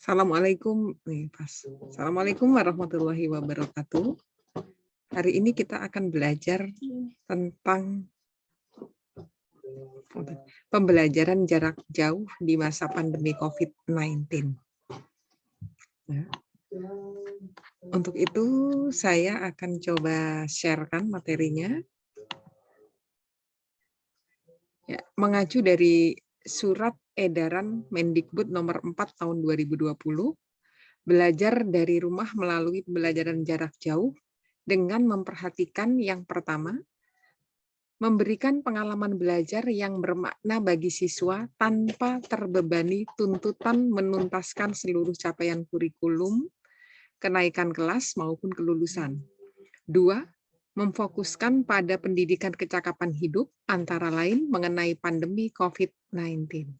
Assalamualaikum nih pas. Assalamualaikum warahmatullahi wabarakatuh. Hari ini kita akan belajar tentang pembelajaran jarak jauh di masa pandemi COVID-19. Ya. Untuk itu saya akan coba sharekan materinya. Ya, mengacu dari Surat Edaran Mendikbud nomor 4 tahun 2020, belajar dari rumah melalui pembelajaran jarak jauh dengan memperhatikan yang pertama, memberikan pengalaman belajar yang bermakna bagi siswa tanpa terbebani tuntutan menuntaskan seluruh capaian kurikulum, kenaikan kelas maupun kelulusan. 2. Memfokuskan pada pendidikan kecakapan hidup, antara lain mengenai pandemi COVID-19.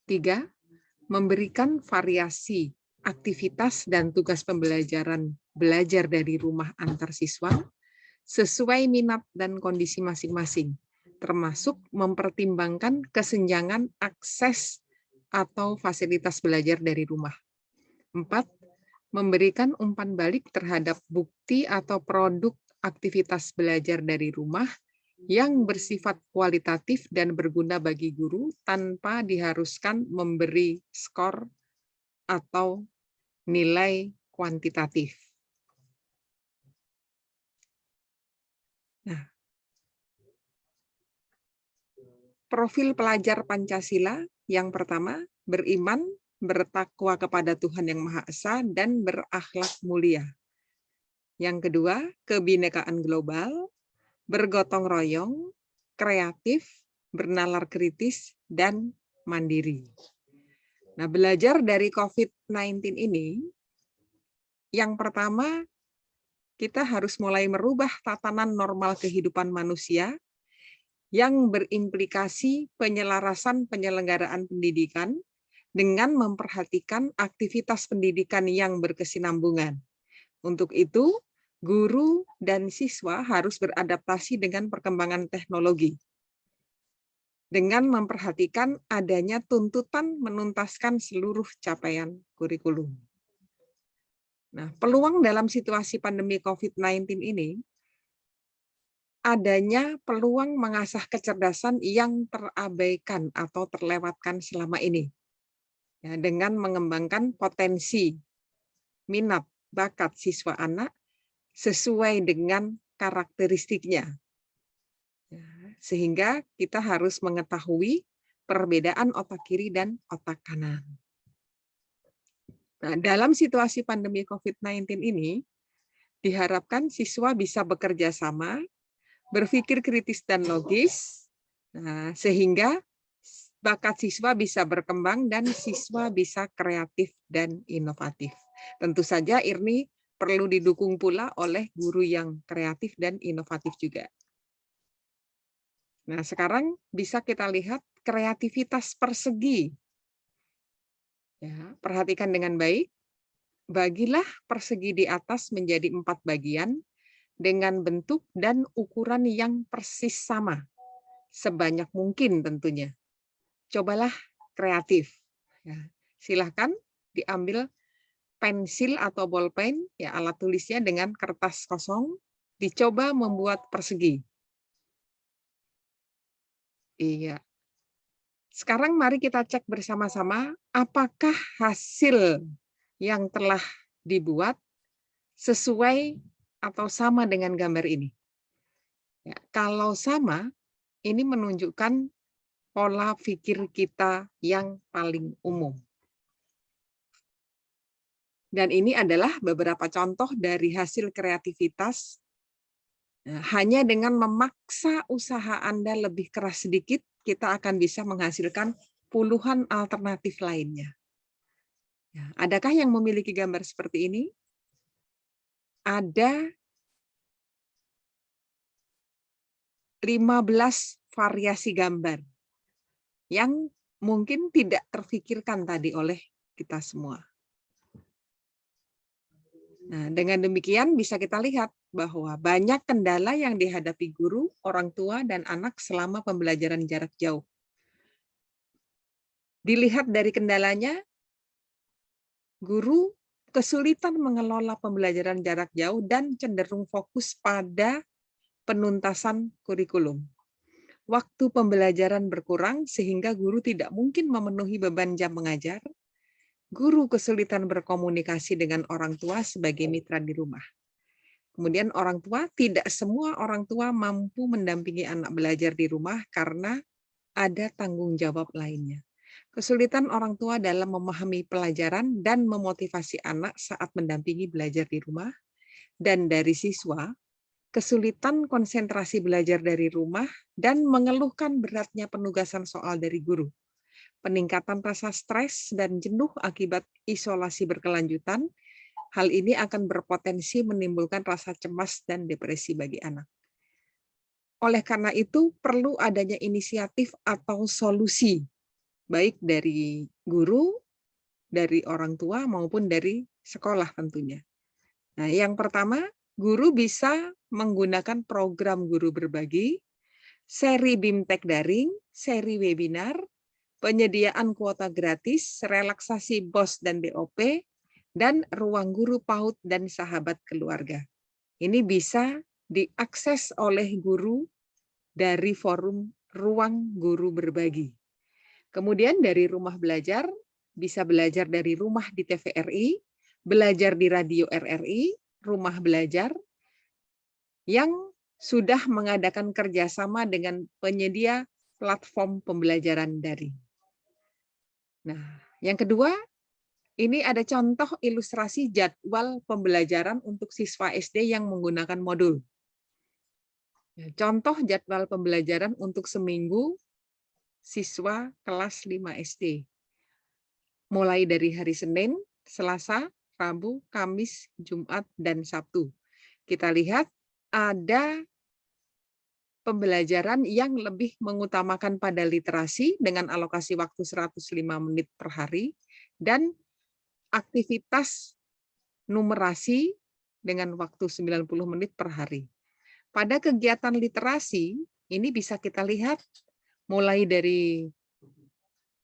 3. Memberikan variasi aktivitas dan tugas pembelajaran belajar dari rumah antar siswa sesuai minat dan kondisi masing-masing, termasuk mempertimbangkan kesenjangan akses atau fasilitas belajar dari rumah. 4. Memberikan umpan balik terhadap bukti atau produk aktivitas belajar dari rumah yang bersifat kualitatif dan berguna bagi guru tanpa diharuskan memberi skor atau nilai kuantitatif. Nah, profil pelajar Pancasila yang pertama, beriman, bertakwa kepada Tuhan Yang Maha Esa, dan berakhlak mulia. Yang kedua, kebinekaan global, bergotong royong, kreatif, bernalar kritis, dan mandiri. Nah, belajar dari COVID-19 ini, yang pertama, kita harus mulai merubah tatanan normal kehidupan manusia yang berimplikasi penyelarasan penyelenggaraan pendidikan dengan memperhatikan aktivitas pendidikan yang berkesinambungan. Untuk itu, guru dan siswa harus beradaptasi dengan perkembangan teknologi dengan memperhatikan adanya tuntutan menuntaskan seluruh capaian kurikulum. Nah, peluang dalam situasi pandemi COVID-19 ini, adanya peluang mengasah kecerdasan yang terabaikan atau terlewatkan selama ini, ya, dengan mengembangkan potensi, minat, bakat siswa anak sesuai dengan karakteristiknya. Ya, sehingga kita harus mengetahui perbedaan otak kiri dan otak kanan. Nah, dalam situasi pandemi COVID-19 ini, diharapkan siswa bisa bekerja sama, berpikir kritis dan logis, sehingga bakat siswa bisa berkembang dan siswa bisa kreatif dan inovatif. Tentu saja ini perlu didukung pula oleh guru yang kreatif dan inovatif juga. Nah, sekarang bisa kita lihat kreativitas persegi. Ya, perhatikan dengan baik. Bagilah persegi di atas menjadi 4 bagian dengan bentuk dan ukuran yang persis sama, sebanyak mungkin tentunya. Cobalah kreatif. Ya, silahkan diambil pensil atau bolpen, ya, alat tulisnya dengan kertas kosong, dicoba membuat persegi. Iya. Sekarang mari kita cek bersama-sama apakah hasil yang telah dibuat sesuai atau sama dengan gambar ini. Ya, kalau sama, ini menunjukkan pola pikir kita yang paling umum. Dan ini adalah beberapa contoh dari hasil kreativitas. Hanya dengan memaksa usaha Anda lebih keras sedikit, kita akan bisa menghasilkan puluhan alternatif lainnya. Ya, adakah yang memiliki gambar seperti ini? Ada 15 variasi gambar yang mungkin tidak terfikirkan tadi oleh kita semua. Nah, dengan demikian bisa kita lihat bahwa banyak kendala yang dihadapi guru, orang tua, dan anak selama pembelajaran jarak jauh. Dilihat dari kendalanya, Guru kesulitan mengelola pembelajaran jarak jauh dan cenderung fokus pada penuntasan kurikulum. Waktu pembelajaran berkurang sehingga guru tidak mungkin memenuhi beban jam mengajar. Guru kesulitan berkomunikasi dengan orang tua sebagai mitra di rumah. Kemudian orang tua, tidak semua orang tua mampu mendampingi anak belajar di rumah karena ada tanggung jawab lainnya. Kesulitan orang tua dalam memahami pelajaran dan memotivasi anak saat mendampingi belajar di rumah. Dan dari siswa, kesulitan konsentrasi belajar dari rumah dan mengeluhkan beratnya penugasan soal dari guru. Peningkatan rasa stres dan jenuh akibat isolasi berkelanjutan, hal ini akan berpotensi menimbulkan rasa cemas dan depresi bagi anak. Oleh karena itu, perlu adanya inisiatif atau solusi, baik dari guru, dari orang tua, maupun dari sekolah tentunya. Nah, yang pertama, guru bisa menggunakan program guru berbagi, seri BIMTEK daring, seri webinar, penyediaan kuota gratis, relaksasi BOS dan BOP, dan ruang guru PAUD dan sahabat keluarga. Ini bisa diakses oleh guru dari forum ruang guru berbagi. Kemudian dari rumah belajar, bisa belajar dari rumah di TVRI, belajar di radio RRI, rumah belajar, yang sudah mengadakan kerjasama dengan penyedia platform pembelajaran daring. Nah, yang kedua, ini ada contoh ilustrasi jadwal pembelajaran untuk siswa SD yang menggunakan modul. Contoh jadwal pembelajaran untuk seminggu siswa kelas 5 SD. Mulai dari hari Senin, Selasa, Rabu, Kamis, Jumat, dan Sabtu. Kita lihat ada pembelajaran yang lebih mengutamakan pada literasi dengan alokasi waktu 105 menit per hari dan aktivitas numerasi dengan waktu 90 menit per hari. Pada kegiatan literasi, ini bisa kita lihat mulai dari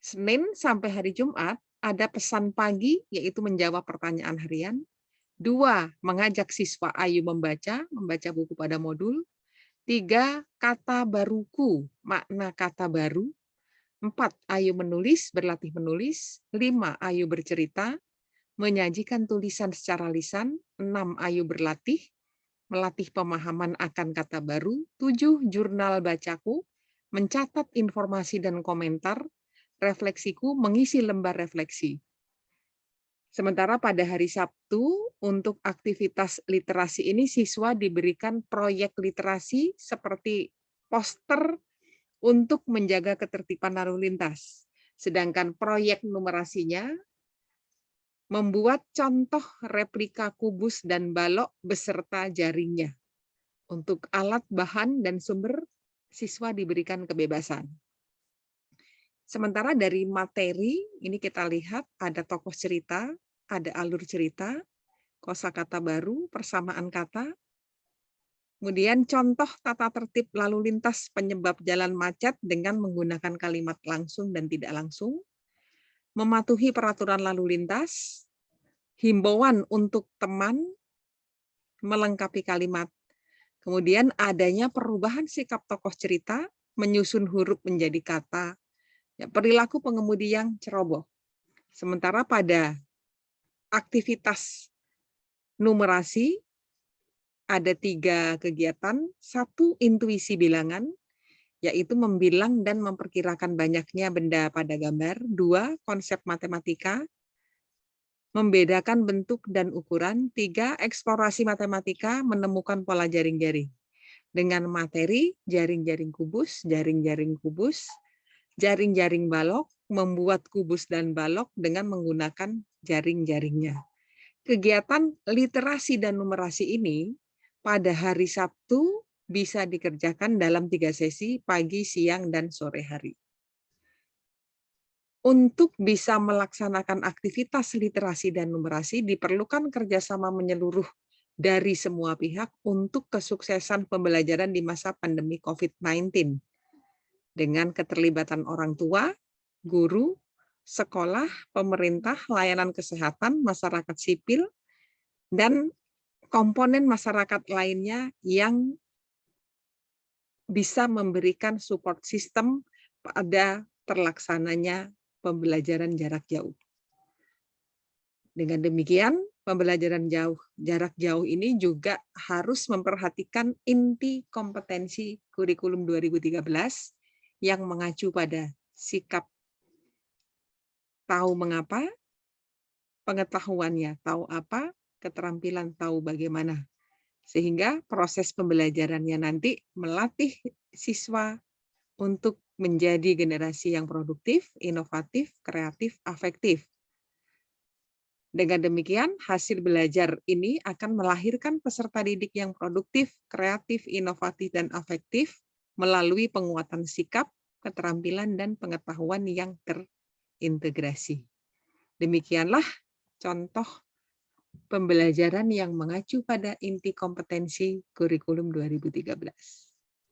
Senin sampai hari Jumat, ada pesan pagi, yaitu menjawab pertanyaan harian. 2, mengajak siswa ayo membaca buku pada modul. 3, kata baruku, makna kata baru. 4, ayo menulis, berlatih menulis. 5, ayo bercerita, menyajikan tulisan secara lisan. 6, ayo berlatih, melatih pemahaman akan kata baru. 7, jurnal bacaku, mencatat informasi dan komentar. Refleksiku, mengisi lembar refleksi. Sementara pada hari Sabtu, untuk aktivitas literasi ini siswa diberikan proyek literasi seperti poster untuk menjaga ketertiban lalu lintas. Sedangkan proyek numerasinya membuat contoh replika kubus dan balok beserta jaringnya. Untuk alat, bahan, dan sumber, siswa diberikan kebebasan. Sementara dari materi, ini kita lihat ada tokoh cerita, ada alur cerita, kosakata baru, persamaan kata, kemudian contoh tata tertib lalu lintas penyebab jalan macet dengan menggunakan kalimat langsung dan tidak langsung, mematuhi peraturan lalu lintas, himbauan untuk teman, melengkapi kalimat. Kemudian adanya perubahan sikap tokoh cerita, menyusun huruf menjadi kata, perilaku pengemudi yang ceroboh. Sementara pada aktivitas numerasi ada 3 kegiatan. 1, intuisi bilangan, yaitu membilang dan memperkirakan banyaknya benda pada gambar. 2, konsep matematika, membedakan bentuk dan ukuran. 3, eksplorasi matematika, menemukan pola jaring-jaring. Dengan materi jaring-jaring kubus, jaring-jaring kubus, jaring-jaring balok, membuat kubus dan balok dengan menggunakan jaring-jaringnya. Kegiatan literasi dan numerasi ini pada hari Sabtu bisa dikerjakan dalam 3 sesi, pagi, siang, dan sore hari. Untuk bisa melaksanakan aktivitas literasi dan numerasi diperlukan kerjasama menyeluruh dari semua pihak untuk kesuksesan pembelajaran di masa pandemi COVID-19. Dengan keterlibatan orang tua, guru, sekolah, pemerintah, layanan kesehatan, masyarakat sipil, dan komponen masyarakat lainnya yang bisa memberikan support system pada terlaksananya pembelajaran jarak jauh. Dengan demikian, pembelajaran jarak jauh ini juga harus memperhatikan inti kompetensi kurikulum 2013 yang mengacu pada sikap tahu mengapa, pengetahuannya tahu apa, keterampilan tahu bagaimana. Sehingga proses pembelajarannya nanti melatih siswa untuk menjadi generasi yang produktif, inovatif, kreatif, afektif. Dengan demikian, hasil belajar ini akan melahirkan peserta didik yang produktif, kreatif, inovatif, dan afektif melalui penguatan sikap, keterampilan, dan pengetahuan yang terintegrasi. Demikianlah contoh pembelajaran yang mengacu pada inti kompetensi kurikulum 2013.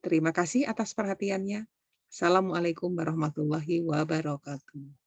Terima kasih atas perhatiannya. Assalamualaikum warahmatullahi wabarakatuh.